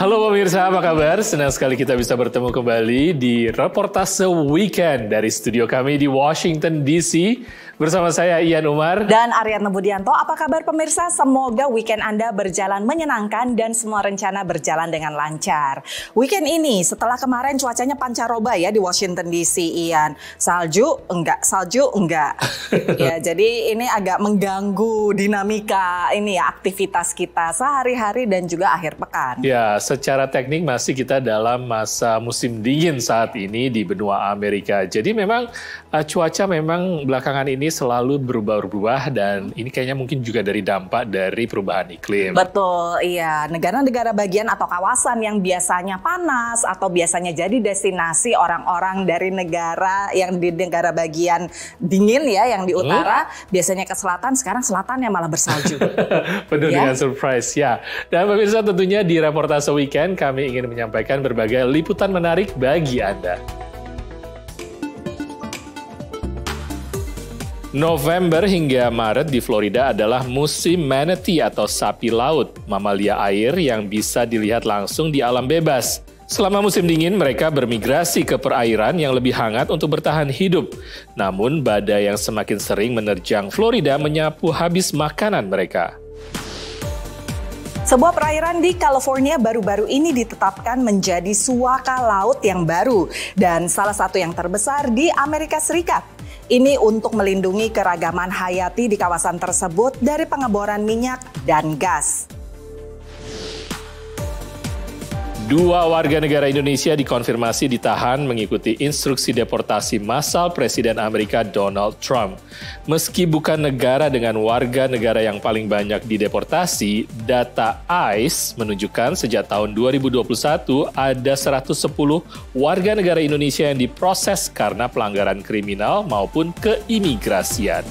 Halo pemirsa, apa kabar? Senang sekali kita bisa bertemu kembali di Reportase Weekend dari studio kami di Washington DC. Bersama saya Ian Umar dan Aryatna Budianto. Apa kabar pemirsa? Semoga weekend Anda berjalan menyenangkan dan semua rencana berjalan dengan lancar. Weekend ini setelah kemarin cuacanya pancaroba ya di Washington DC, Ian. Salju enggak. Ya, jadi ini agak mengganggu dinamika ini ya, aktivitas kita sehari-hari dan juga akhir pekan. Ya, secara teknik masih kita dalam masa musim dingin saat ini di benua Amerika. Jadi memang cuaca memang belakangan ini selalu berubah-ubah dan ini kayaknya mungkin juga dari dampak dari perubahan iklim. Betul, iya. Negara-negara bagian atau kawasan yang biasanya panas atau biasanya jadi destinasi orang-orang dari negara yang di negara bagian dingin ya, yang di utara, biasanya ke selatan, sekarang selatannya malah bersalju. Penuh dengan surprise ya. Dan pemirsa, tentunya di Reportase Weekend kami ingin menyampaikan berbagai liputan menarik bagi Anda. November hingga Maret di Florida adalah musim manatee atau sapi laut, mamalia air yang bisa dilihat langsung di alam bebas. Selama musim dingin, mereka bermigrasi ke perairan yang lebih hangat untuk bertahan hidup. Namun, badai yang semakin sering menerjang Florida menyapu habis makanan mereka. Sebuah perairan di California baru-baru ini ditetapkan menjadi suaka laut yang baru dan salah satu yang terbesar di Amerika Serikat. Ini untuk melindungi keragaman hayati di kawasan tersebut dari pengeboran minyak dan gas. 2 warga negara Indonesia dikonfirmasi ditahan mengikuti instruksi deportasi massal Presiden Amerika Donald Trump. Meski bukan negara dengan warga negara yang paling banyak dideportasi, data ICE menunjukkan sejak tahun 2021 ada 110 warga negara Indonesia yang diproses karena pelanggaran kriminal maupun keimigrasian.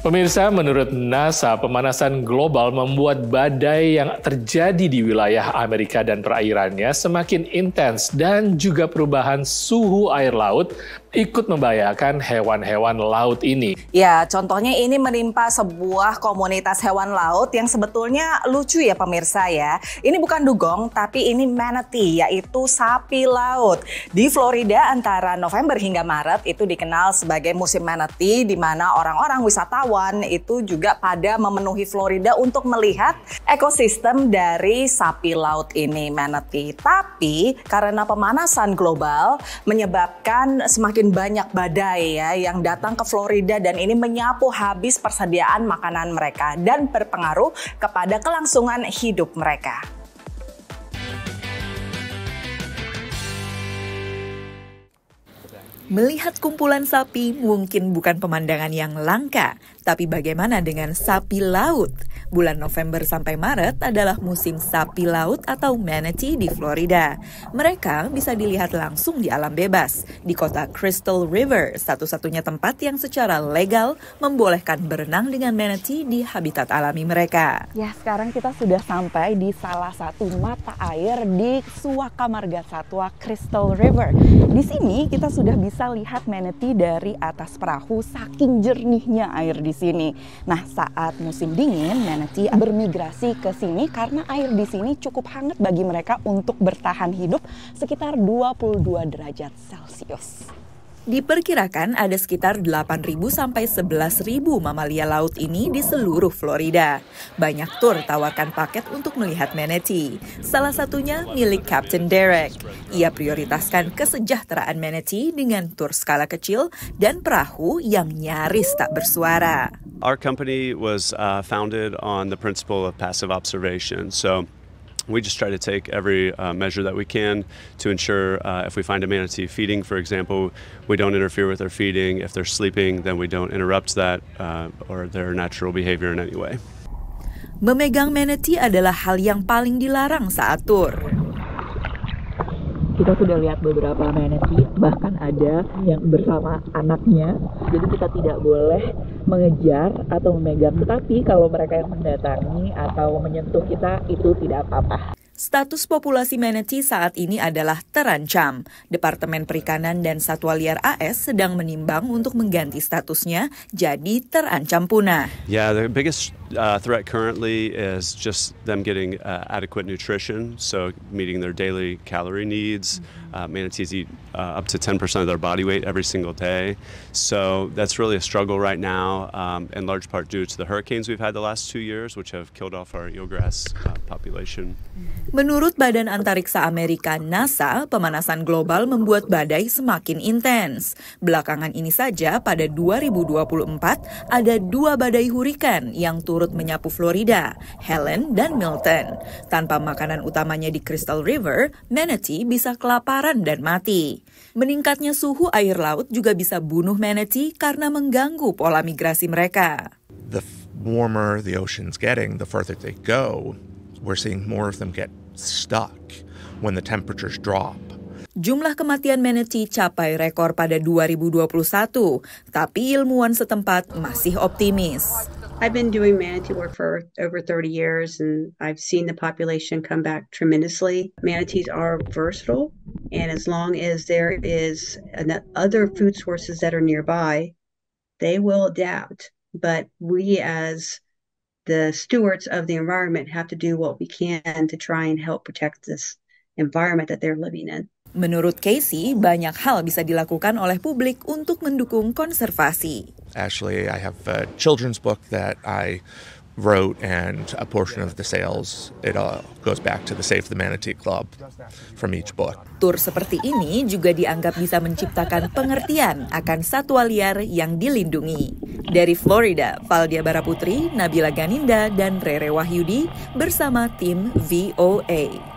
Pemirsa, menurut NASA, pemanasan global membuat badai yang terjadi di wilayah Amerika dan perairannya semakin intens dan juga perubahan suhu air laut ikut membahayakan hewan-hewan laut ini. Ya, contohnya ini menimpa sebuah komunitas hewan laut yang sebetulnya lucu ya pemirsa ya. Ini bukan dugong, tapi ini manatee, yaitu sapi laut. Di Florida antara November hingga Maret itu dikenal sebagai musim manatee, di mana orang-orang wisatawan itu juga pada memenuhi Florida untuk melihat ekosistem dari sapi laut ini, manatee. Tapi karena pemanasan global menyebabkan semakin banyak badai ya yang datang ke Florida dan ini menyapu habis persediaan makanan mereka dan berpengaruh kepada kelangsungan hidup mereka. Melihat kumpulan sapi mungkin bukan pemandangan yang langka, tapi bagaimana dengan sapi laut? Bulan November sampai Maret adalah musim sapi laut atau manatee di Florida. Mereka bisa dilihat langsung di alam bebas, di kota Crystal River, satu-satunya tempat yang secara legal membolehkan berenang dengan manatee di habitat alami mereka. Ya, sekarang kita sudah sampai di salah satu mata air di Suaka Marga Satwa Crystal River. Di sini kita sudah bisa lihat manatee dari atas perahu, saking jernihnya air di sini. Nah, saat musim dingin, manatee bermigrasi ke sini karena air di sini cukup hangat bagi mereka untuk bertahan hidup sekitar 22 derajat Celcius. Diperkirakan ada sekitar 8.000 sampai 11.000 mamalia laut ini di seluruh Florida. Banyak tur tawarkan paket untuk melihat manatee. Salah satunya milik Captain Derek. Ia prioritaskan kesejahteraan manatee dengan tur skala kecil dan perahu yang nyaris tak bersuara. Our company was founded on the principle of passive observation. So we just try to take every measure that we can to ensure if we find a manatee feeding, for example, we don't interfere with their feeding. If they're sleeping, then we don't interrupt that or their natural behavior in any way. Memegang manatee adalah hal yang paling dilarang saat tur. Kita sudah lihat beberapa manatee, bahkan ada yang bersama anaknya. Jadi kita tidak boleh mengejar atau memegang. Tetapi kalau mereka yang mendatangi atau menyentuh kita, itu tidak apa-apa. Status populasi manatee saat ini adalah terancam. Departemen Perikanan dan Satwa Liar AS sedang menimbang untuk mengganti statusnya jadi terancam punah. Yeah, the biggest threat currently is just them getting adequate nutrition, so meeting their daily calorie needs. Manatees eat up to 10% of their body weight every single day, so that's really a struggle right now, in large part due to the hurricanes we've had the last 2 years, which have killed off our eelgrass population. Menurut Badan Antariksa Amerika NASA, pemanasan global membuat badai semakin intens. Belakangan ini saja pada 2024 ada 2 badai hurikan yang turut menyapu Florida, Helen dan Milton. Tanpa makanan utamanya di Crystal River, manatee bisa kelaparan dan mati. Meningkatnya suhu air laut juga bisa bunuh manatee karena mengganggu pola migrasi mereka. The warmer the ocean's getting, the further they go, we're seeing more of them get stuck when the temperatures drop. Jumlah kematian manatee capai rekor pada 2021, tapi ilmuwan setempat masih optimis. I've been doing manatee work for over 30 years and I've seen the population come back tremendously. Manatees are versatile, and as long as there is other food sources that are nearby, they will adapt. But we as the stewards of the environment have to do what we can to try and help protect this environment that they're living in. Menurut Casey, banyak hal bisa dilakukan oleh publik untuk mendukung konservasi. Actually, I have a children's book that I wrote, and a portion of the sales, it goes back to the Save the Manatee Club from each book. Tur seperti ini juga dianggap bisa menciptakan pengertian akan satwa liar yang dilindungi. Dari Florida, Valdia Baraputri, Nabila Ganinda, dan Rere Wahyudi bersama tim VOA.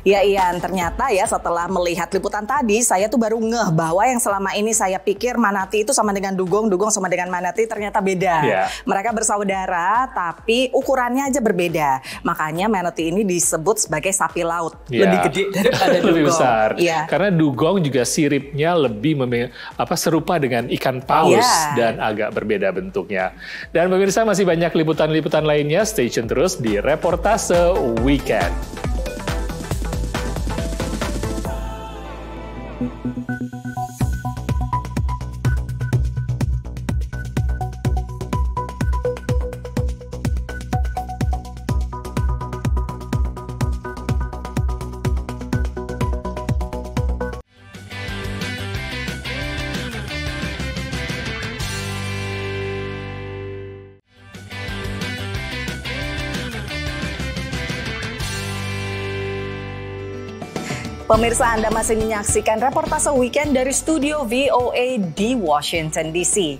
Ya Ian, ternyata ya setelah melihat liputan tadi, saya tuh baru ngeh bahwa yang selama ini saya pikir manatee itu sama dengan dugong, dugong sama dengan manatee ternyata beda. Yeah. Mereka bersaudara, tapi ukurannya aja berbeda. Makanya manatee ini disebut sebagai sapi laut. Lebih gede daripada dugong. Lebih besar. Yeah. Karena dugong juga siripnya lebih serupa dengan ikan paus dan agak berbeda bentuknya. Dan pemirsa, masih banyak liputan-liputan lainnya. Stay tune terus di Reportase Weekend. Pemirsa, Anda masih menyaksikan Reportase Weekend dari studio VOA di Washington DC.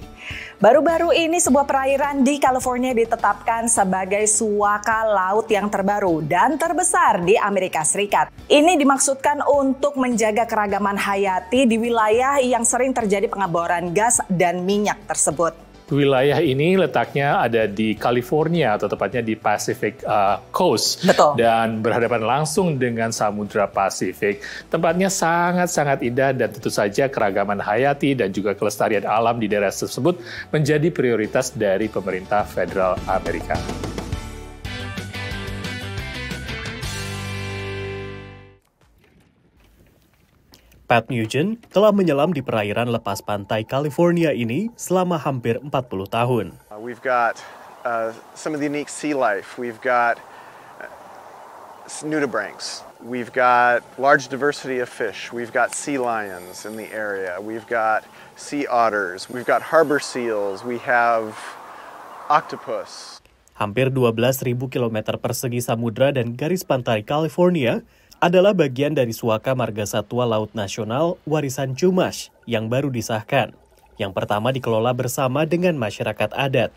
Baru-baru ini sebuah perairan di California ditetapkan sebagai suaka laut yang terbaru dan terbesar di Amerika Serikat. Ini dimaksudkan untuk menjaga keragaman hayati di wilayah yang sering terjadi pengeboran gas dan minyak tersebut. Wilayah ini letaknya ada di California atau tepatnya di Pacific Coast. Betul. Dan berhadapan langsung dengan Samudra Pasifik. Tempatnya sangat-sangat indah dan tentu saja keragaman hayati dan juga kelestarian alam di daerah tersebut menjadi prioritas dari pemerintah federal Amerika. Pat Nugent telah menyelam di perairan lepas pantai California ini selama hampir 40 tahun. We've got some of the unique sea life. We've got nudibranchs. We've got large diversity of fish. We've got sea lions in the area. We've got sea otters. We've got harbor seals. We have octopus. Hampir 12.000 km persegi samudra dan garis pantai California adalah bagian dari Suaka Marga Satwa Laut Nasional Warisan Chumash yang baru disahkan. Yang pertama dikelola bersama dengan masyarakat adat.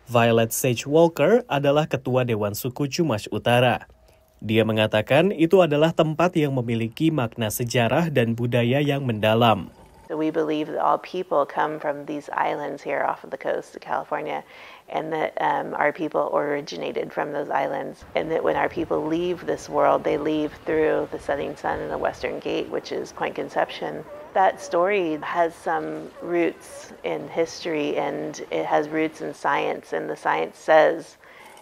Violet Sage Walker adalah ketua Dewan Suku Chumash Utara. Dia mengatakan itu adalah tempat yang memiliki makna sejarah dan budaya yang mendalam. So we believe that all people come from these islands here off of the coast of California, and that our people originated from those islands, and that when our people leave this world, they leave through the setting sun and the Western Gate, which is Point Conception. That story has some roots in history, and it has roots in science, and the science says,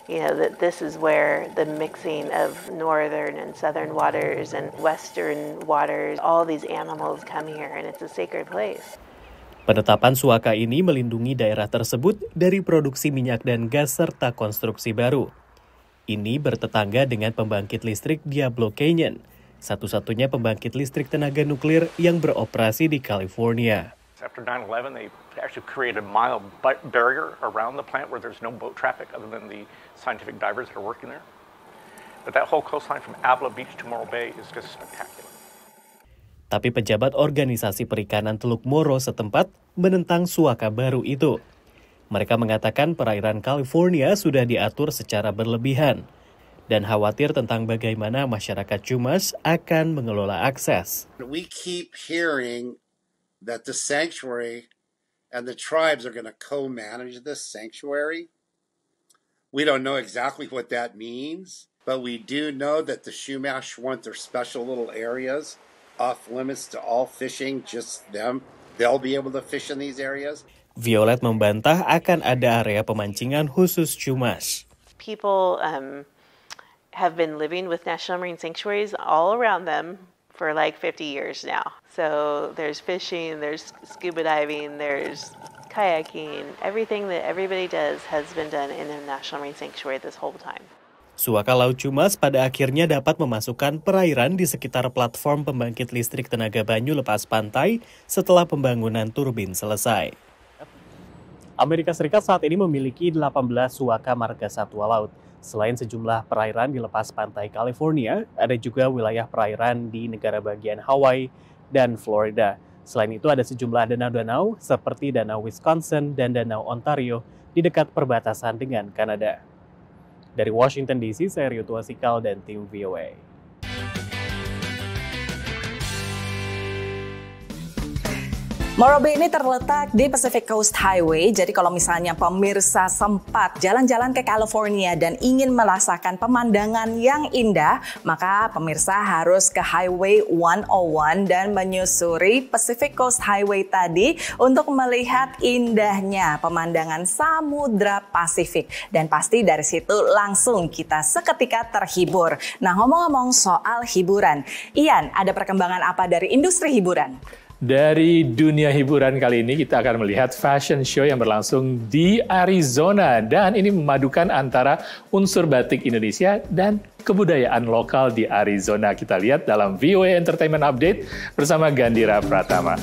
that this is where the mixing of northern and southern waters and western waters, all these animals come here, and it's a sacred place. Penetapan Suaka ini melindungi daerah tersebut dari produksi minyak dan gas serta konstruksi baru. Ini bertetangga dengan pembangkit listrik Diablo Canyon, satu-satunya pembangkit listrik tenaga nuklir yang beroperasi di California. After 9/11, they actually created a mile barrier around the plant where there's no boat traffic other than the scientific divers that are working there. But that whole coastline from Abla Beach to Morro Bay is just spectacular. Tapi pejabat organisasi perikanan Teluk Morro setempat menentang Suaka baru itu. Mereka mengatakan perairan California sudah diatur secara berlebihan dan khawatir tentang bagaimana masyarakat Chumash akan mengelola akses. We keep hearing that the sanctuary and the tribes are going to co-manage this sanctuary. We don't know exactly what that means, but we do know that the Chumash want their special little areas off limits to all fishing, just them. They'll be able to fish in these areas. Violet membantah akan ada area pemancingan khusus Chumash. People have been living with national marine sanctuaries all around them for like 50 years now. So there's fishing, there's scuba diving, there's kayaking. Everything that everybody does has been done in a national marine sanctuary this whole time. Suaka Laut Chumash pada akhirnya dapat memasukkan perairan di sekitar platform pembangkit listrik tenaga banyu lepas pantai setelah pembangunan turbin selesai. Amerika Serikat saat ini memiliki 18 suaka marga satwa laut. Selain sejumlah perairan di lepas pantai California, ada juga wilayah perairan di negara bagian Hawaii dan Florida. Selain itu ada sejumlah danau-danau seperti Danau Wisconsin dan Danau Ontario di dekat perbatasan dengan Kanada. Dari Washington DC, saya Rio Tuasikal dan tim VOA. Morro Bay ini terletak di Pacific Coast Highway, jadi kalau misalnya pemirsa sempat jalan-jalan ke California dan ingin merasakan pemandangan yang indah, maka pemirsa harus ke Highway 101 dan menyusuri Pacific Coast Highway tadi untuk melihat indahnya pemandangan Samudra Pasifik. Dan pasti dari situ langsung kita seketika terhibur. Nah, ngomong-ngomong soal hiburan, Ian, ada perkembangan apa dari industri hiburan? Dari dunia hiburan kali ini kita akan melihat fashion show yang berlangsung di Arizona. Dan ini memadukan antara unsur batik Indonesia dan kebudayaan lokal di Arizona. Kita lihat dalam VOA Entertainment Update bersama Gandhira Pratama.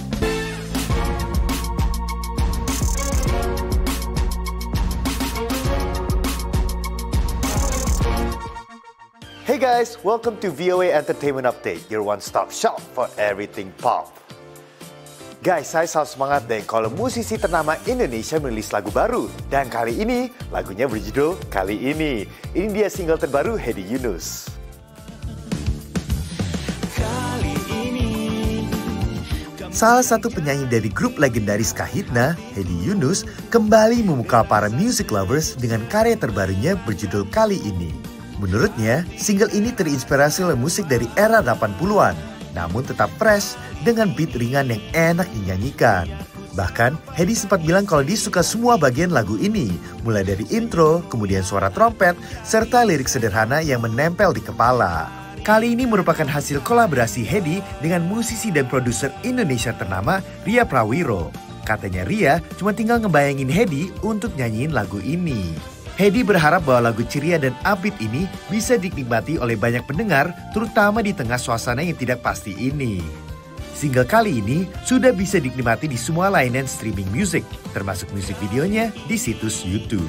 Hey guys, welcome to VOA Entertainment Update, your one-stop shop for everything pop. Guys, saya selalu semangat deh kalau musisi ternama Indonesia merilis lagu baru. Dan kali ini, lagunya berjudul Kali Ini. Ini dia single terbaru Hedi Yunus. Salah satu penyanyi dari grup legendaris Kahitna, Hedi Yunus, kembali memukau para music lovers dengan karya terbarunya berjudul Kali Ini. Menurutnya, single ini terinspirasi oleh musik dari era 80-an, namun tetap fresh dengan beat ringan yang enak dinyanyikan. Bahkan, Hedi sempat bilang kalau dia suka semua bagian lagu ini, mulai dari intro, kemudian suara trompet, serta lirik sederhana yang menempel di kepala. Kali ini merupakan hasil kolaborasi Hedi dengan musisi dan produser Indonesia ternama Ria Prawiro. Katanya Ria cuma tinggal ngebayangin Hedi untuk nyanyiin lagu ini. Hedi berharap bahwa lagu ceria dan upbeat ini bisa dinikmati oleh banyak pendengar, terutama di tengah suasana yang tidak pasti ini. Single kali ini sudah bisa dinikmati di semua layanan streaming musik, termasuk musik videonya di situs YouTube.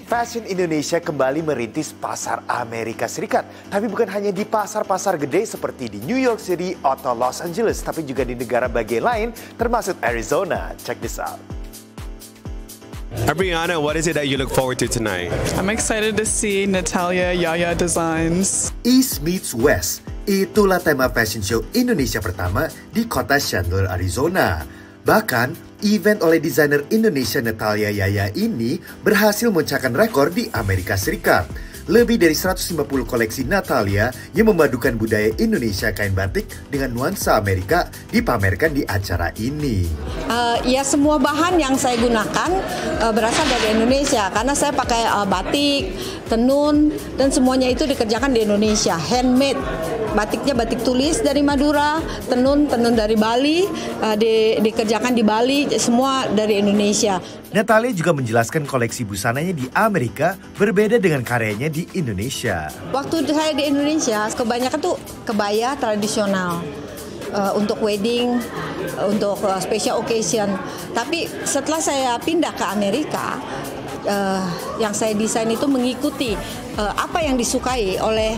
Fashion Indonesia kembali merintis pasar Amerika Serikat. Tapi bukan hanya di pasar-pasar gede seperti di New York City atau Los Angeles, tapi juga di negara bagian lain, termasuk Arizona. Check this out. Brianna, what is it that you look forward to tonight? I'm excited to see Natalia Yaya designs. East meets West. Itulah tema fashion show Indonesia pertama di kota Chandler, Arizona. Bahkan, event oleh desainer Indonesia Natalia Yaya ini berhasil memecahkan rekor di Amerika Serikat. Lebih dari 150 koleksi Natalia yang memadukan budaya Indonesia kain batik dengan nuansa Amerika dipamerkan di acara ini. Ya semua bahan yang saya gunakan berasal dari Indonesia karena saya pakai batik, tenun, dan semuanya itu dikerjakan di Indonesia, handmade. Batiknya batik tulis dari Madura, tenun dari Bali, dikerjakan di Bali, semua dari Indonesia. Natalia juga menjelaskan koleksi busananya di Amerika berbeda dengan karyanya di Indonesia. Waktu saya di Indonesia, kebanyakan tuh kebaya tradisional. Untuk wedding, untuk special occasion. Tapi setelah saya pindah ke Amerika, yang saya desain itu mengikuti apa yang disukai oleh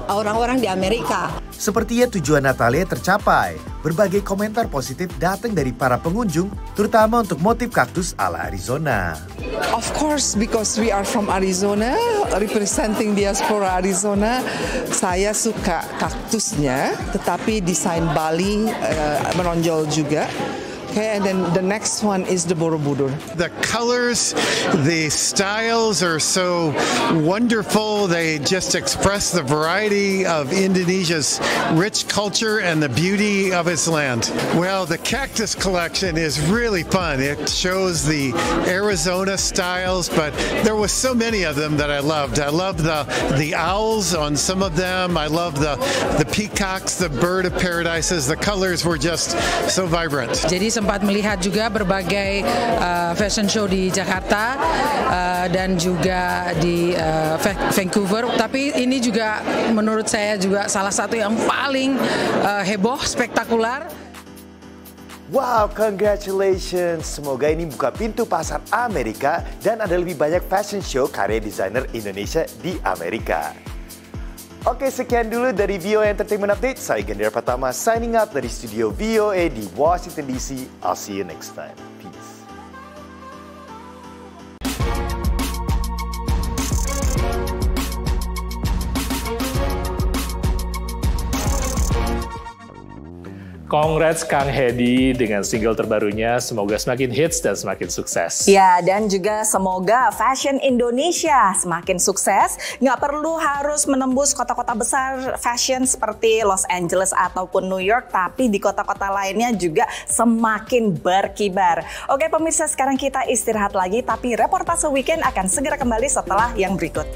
orang-orang di Amerika. Sepertinya tujuan Natalia tercapai. Berbagai komentar positif datang dari para pengunjung, terutama untuk motif kaktus ala Arizona. Of course, because we are from Arizona, representing diaspora Arizona, saya suka kaktusnya, tetapi desain Bali menonjol juga. Okay, and then the next one is the Borobudur. The colors, the styles are so wonderful. They just express the variety of Indonesia's rich culture and the beauty of its land. Well, the cactus collection is really fun. It shows the Arizona styles, but there was so many of them that I loved. I loved the owls on some of them. I loved the peacocks, the bird of paradises. The colors were just so vibrant. Jadi sempat melihat juga berbagai fashion show di Jakarta dan juga di Vancouver. Tapi ini juga menurut saya juga salah satu yang paling heboh, spektakular. Wow, congratulations! Semoga ini buka pintu pasar Amerika dan ada lebih banyak fashion show karya desainer Indonesia di Amerika. Oke, sekian dulu dari VOA Entertainment Update. Saya Gendera Pratama signing out dari studio VOA di Washington DC. I'll see you next time. Peace. Congrats Kang Hedi dengan single terbarunya, semoga semakin hits dan semakin sukses. Ya, dan juga semoga fashion Indonesia semakin sukses. Nggak perlu harus menembus kota-kota besar fashion seperti Los Angeles ataupun New York, tapi di kota-kota lainnya juga semakin berkibar. Oke pemirsa, sekarang kita istirahat lagi, tapi reportase weekend akan segera kembali setelah yang berikut.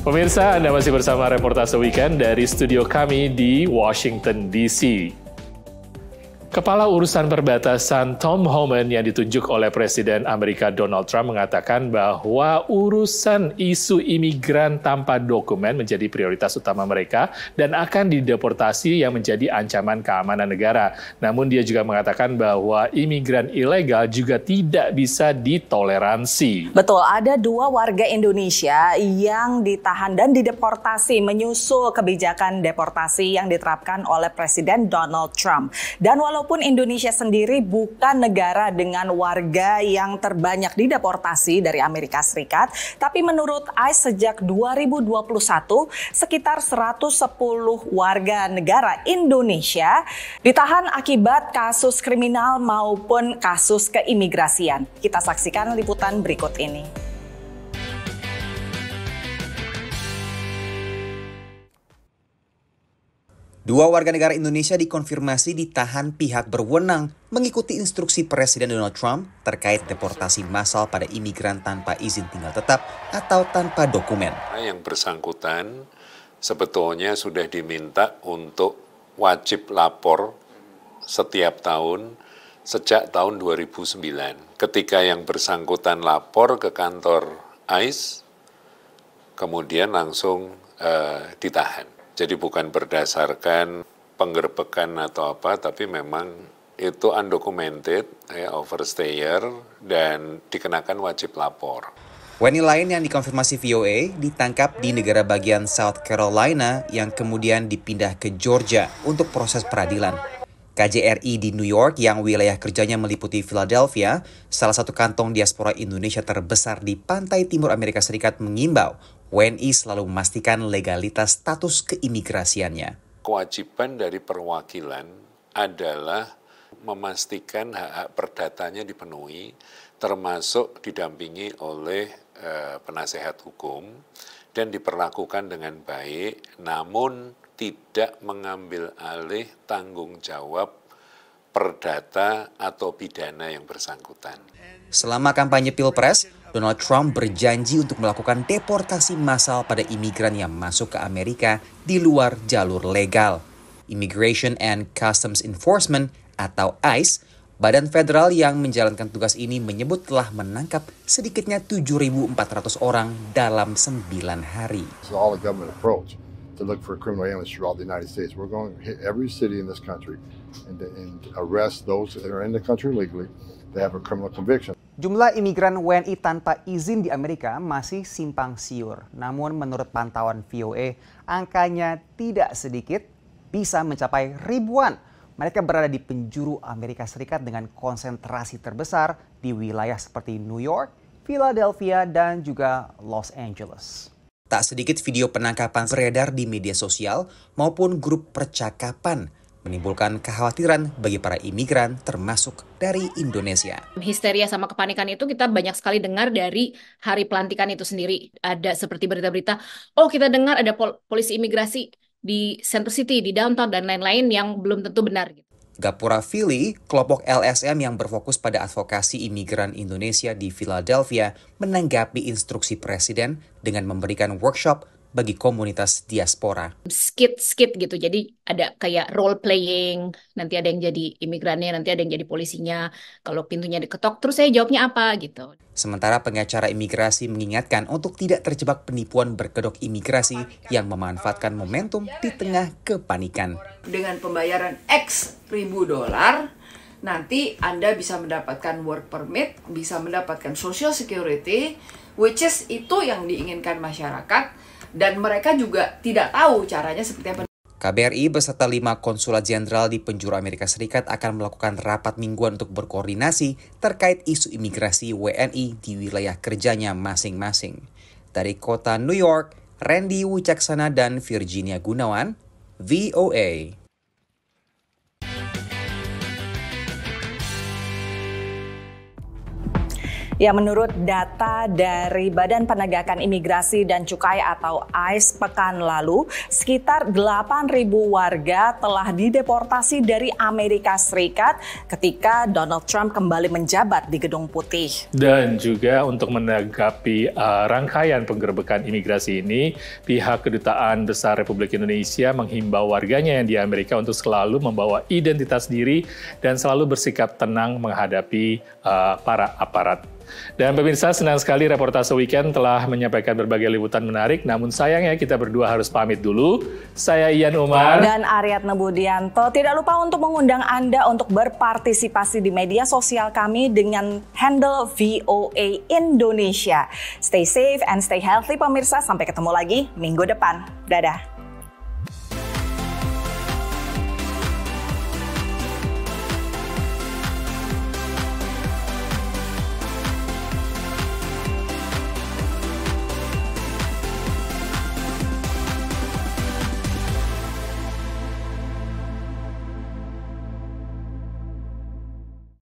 Pemirsa, Anda masih bersama Reportase Weekend dari studio kami di Washington DC. Kepala Urusan Perbatasan Tom Homan yang ditunjuk oleh Presiden Amerika Donald Trump mengatakan bahwa urusan isu imigran tanpa dokumen menjadi prioritas utama mereka dan akan dideportasi yang menjadi ancaman keamanan negara. Namun dia juga mengatakan bahwa imigran ilegal juga tidak bisa ditoleransi. Betul, ada 2 warga Indonesia yang ditahan dan dideportasi menyusul kebijakan deportasi yang diterapkan oleh Presiden Donald Trump. Dan walaupun Indonesia sendiri bukan negara dengan warga yang terbanyak dideportasi dari Amerika Serikat, tapi menurut ICE sejak 2021 sekitar 110 warga negara Indonesia ditahan akibat kasus kriminal maupun kasus keimigrasian. Kita saksikan liputan berikut ini. Dua warga negara Indonesia dikonfirmasi ditahan pihak berwenang mengikuti instruksi Presiden Donald Trump terkait deportasi massal pada imigran tanpa izin tinggal tetap atau tanpa dokumen. Yang bersangkutan sebetulnya sudah diminta untuk wajib lapor setiap tahun sejak tahun 2009. Ketika yang bersangkutan lapor ke kantor ICE, kemudian langsung ditahan. Jadi bukan berdasarkan penggerbekan atau apa, tapi memang itu undocumented, overstayer, dan dikenakan wajib lapor. WNI lain yang dikonfirmasi VOA ditangkap di negara bagian South Carolina yang kemudian dipindah ke Georgia untuk proses peradilan. KJRI di New York yang wilayah kerjanya meliputi Philadelphia, salah satu kantong diaspora Indonesia terbesar di pantai timur Amerika Serikat, mengimbau WNI selalu memastikan legalitas status keimigrasiannya. Kewajiban dari perwakilan adalah memastikan hak-hak perdatanya dipenuhi, termasuk didampingi oleh penasehat hukum dan diperlakukan dengan baik, namun tidak mengambil alih tanggung jawab perdata atau pidana yang bersangkutan. Selama kampanye Pilpres, Donald Trump berjanji untuk melakukan deportasi massal pada imigran yang masuk ke Amerika di luar jalur legal. Immigration and Customs Enforcement atau ICE, badan federal yang menjalankan tugas ini, menyebut telah menangkap sedikitnya 7.400 orang dalam 9 hari. It's all a government approach to look for criminal aliens throughout the United States. We're going to hit every city in this country and arrest those that are in the country legally that have a criminal conviction. Jumlah imigran WNI tanpa izin di Amerika masih simpang siur. Namun menurut pantauan VOA, angkanya tidak sedikit, bisa mencapai ribuan. Mereka berada di penjuru Amerika Serikat dengan konsentrasi terbesar di wilayah seperti New York, Philadelphia, dan juga Los Angeles. Tak sedikit video penangkapan beredar di media sosial maupun grup percakapan, menimbulkan kekhawatiran bagi para imigran termasuk dari Indonesia. Histeria sama kepanikan itu kita banyak sekali dengar dari hari pelantikan itu sendiri. Ada seperti berita-berita, oh kita dengar ada polisi imigrasi di Center City, di downtown, dan lain-lain yang belum tentu benar. Gapura Philly, kelompok LSM yang berfokus pada advokasi imigran Indonesia di Philadelphia, menanggapi instruksi Presiden dengan memberikan workshop bagi komunitas diaspora. Skit gitu, jadi ada kayak role playing, nanti ada yang jadi imigrannya, nanti ada yang jadi polisinya, kalau pintunya diketok, terus saya jawabnya apa gitu. Sementara pengacara imigrasi mengingatkan untuk tidak terjebak penipuan berkedok imigrasi yang memanfaatkan momentum di tengah kepanikan. Dengan pembayaran X ribu dolar, nanti Anda bisa mendapatkan work permit, bisa mendapatkan social security, which is itu yang diinginkan masyarakat. Dan mereka juga tidak tahu caranya seperti apa. KBRI beserta 5 konsulat jenderal di penjuru Amerika Serikat akan melakukan rapat mingguan untuk berkoordinasi terkait isu imigrasi WNI di wilayah kerjanya masing-masing. Dari kota New York, Randy Wicaksana dan Virginia Gunawan, VOA. Ya, menurut data dari Badan Penegakan Imigrasi dan Cukai atau ICE pekan lalu, sekitar 8.000 warga telah dideportasi dari Amerika Serikat ketika Donald Trump kembali menjabat di Gedung Putih. Dan juga untuk menanggapi rangkaian penggerbekan imigrasi ini, pihak Kedutaan Besar Republik Indonesia menghimbau warganya yang di Amerika untuk selalu membawa identitas diri dan selalu bersikap tenang menghadapi para aparat. Dan pemirsa, senang sekali reportase weekend telah menyampaikan berbagai liputan menarik, namun sayangnya kita berdua harus pamit dulu. Saya Ian Umar dan Aryatna Budianto. Tidak lupa untuk mengundang Anda untuk berpartisipasi di media sosial kami dengan handle VOA Indonesia. Stay safe and stay healthy pemirsa, sampai ketemu lagi minggu depan. Dadah.